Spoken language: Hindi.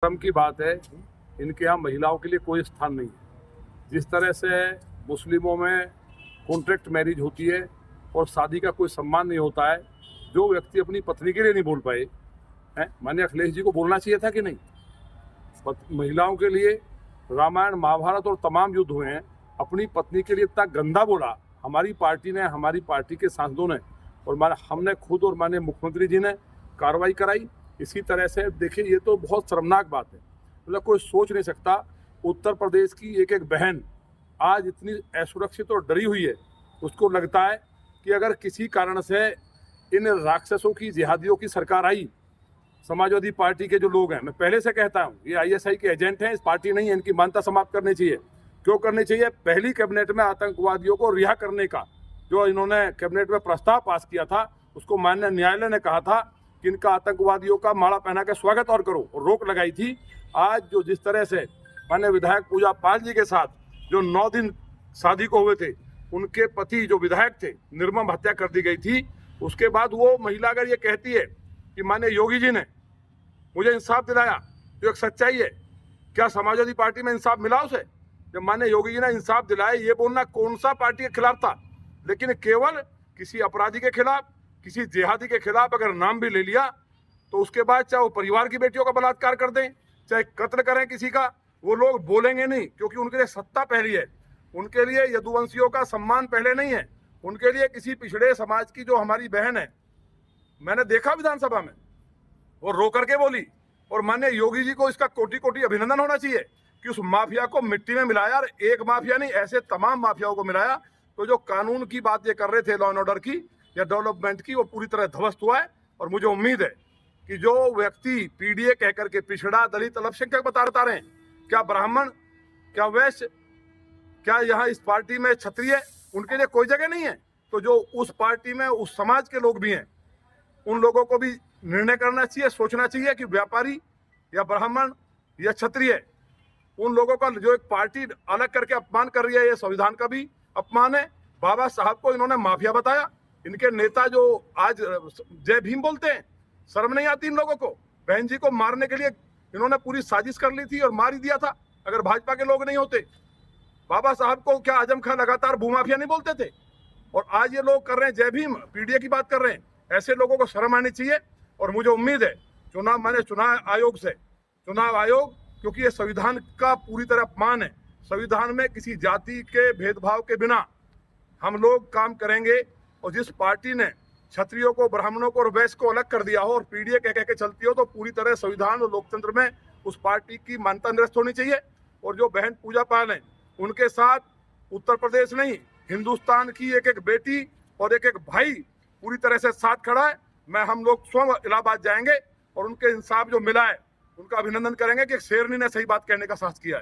शर्म की बात है, इनके यहाँ महिलाओं के लिए कोई स्थान नहीं है। जिस तरह से मुस्लिमों में कॉन्ट्रैक्ट मैरिज होती है और शादी का कोई सम्मान नहीं होता है, जो व्यक्ति अपनी पत्नी के लिए नहीं बोल पाए हैं, माननीय अखिलेश जी को बोलना चाहिए था कि नहीं? महिलाओं के लिए रामायण महाभारत और तमाम युद्ध हुए हैं, अपनी पत्नी के लिए इतना गंदा बोला हमारी पार्टी ने, हमारी पार्टी के सांसदों ने और हमने खुद और माननीय मुख्यमंत्री जी ने कार्रवाई कराई। इसी तरह से देखिए, ये तो बहुत शर्मनाक बात है। मतलब कोई सोच नहीं सकता, उत्तर प्रदेश की एक एक बहन आज इतनी असुरक्षित और डरी हुई है। उसको लगता है कि अगर किसी कारण से इन राक्षसों की, जिहादियों की सरकार आई, समाजवादी पार्टी के जो लोग हैं, मैं पहले से कहता हूँ ये आईएसआई के एजेंट हैं, इस पार्टी नहीं है, इनकी मान्यता समाप्त करनी चाहिए। क्यों करनी चाहिए? पहली कैबिनेट में आतंकवादियों को रिहा करने का जो इन्होंने कैबिनेट में प्रस्ताव पास किया था, उसको माननीय न्यायालय ने कहा था कि इनका आतंकवादियों का माला पहना के स्वागत और करो, और रोक लगाई थी। आज जो जिस तरह से माननीय विधायक पूजा पाल जी के साथ जो 9 दिन शादी को हुए थे, उनके पति जो विधायक थे, निर्मम हत्या कर दी गई थी। उसके बाद वो महिला अगर ये कहती है कि माननीय योगी जी ने मुझे इंसाफ दिलाया, तो एक सच्चाई है। क्या समाजवादी पार्टी में इंसाफ मिला उसे? जब माननीय योगी जी ने इंसाफ दिलाया, ये बोलना कौन सा पार्टी के खिलाफ था? लेकिन केवल किसी अपराधी के खिलाफ, किसी जिहादी के खिलाफ अगर नाम भी ले लिया, तो उसके बाद चाहे वो परिवार की बेटियों का बलात्कार कर दें, चाहे कत्ल करें किसी का, वो लोग बोलेंगे नहीं, क्योंकि उनके लिए सत्ता पहली है। उनके लिए यदुवंशियों का सम्मान पहले नहीं है। उनके लिए किसी पिछड़े समाज की जो हमारी बहन है, मैंने देखा विधानसभा में, वो रो करके बोली। और माननीय योगी जी को इसका कोटि कोटि अभिनंदन होना चाहिए कि उस माफिया को मिट्टी में मिलाया, और एक माफिया नहीं, ऐसे तमाम माफियाओं को मिलाया। तो जो कानून की बात ये कर रहे थे, लॉ एंड ऑर्डर की या डेवलपमेंट की, वो पूरी तरह ध्वस्त हुआ है। और मुझे उम्मीद है कि जो व्यक्ति पीडीए कहकर के पिछड़ा, दलित, अल्पसंख्यक बता रहे हैं, क्या ब्राह्मण, क्या वैश्य, क्या यहाँ इस पार्टी में क्षत्रिय, उनके लिए कोई जगह नहीं है? तो जो उस पार्टी में उस समाज के लोग भी हैं, उन लोगों को भी निर्णय करना चाहिए, सोचना चाहिए कि व्यापारी या ब्राह्मण या क्षत्रिय, उन लोगों का जो एक पार्टी अलग करके अपमान कर रही है, ये संविधान का भी अपमान है। बाबा साहब को इन्होंने माफिया बताया। इनके नेता जो आज जय भीम बोलते हैं, शर्म नहीं आती इन लोगों को? बहन जी को मारने के लिए इन्होंने पूरी साजिश कर ली थी और मार ही दिया था अगर भाजपा के लोग नहीं होते। बाबा साहब को क्या आजम खान लगातार भूमाफिया नहीं बोलते थे? और आज ये लोग कर रहे हैं जय भीम, पीडीए की बात कर रहे हैं। ऐसे लोगों को शर्म आनी चाहिए। और मुझे उम्मीद है चुनाव आयोग से, चुनाव आयोग, क्योंकि ये संविधान का पूरी तरह अपमान है। संविधान में किसी जाति के भेदभाव के बिना हम लोग काम करेंगे। और जिस पार्टी ने क्षत्रियों को, ब्राह्मणों को और वैश्य को अलग कर दिया हो और पीडीए कह के चलती हो, तो पूरी तरह संविधान और लोकतंत्र में उस पार्टी की मान्यता निरस्त होनी चाहिए। और जो बहन पूजा पाल है, उनके साथ उत्तर प्रदेश नहीं, हिंदुस्तान की एक एक बेटी और एक एक भाई पूरी तरह से साथ खड़ा है। हम लोग स्वयं इलाहाबाद जाएंगे और उनके इंसाफ जो मिला है, उनका अभिनंदन करेंगे कि एक शेरनी ने सही बात कहने का साहस किया है।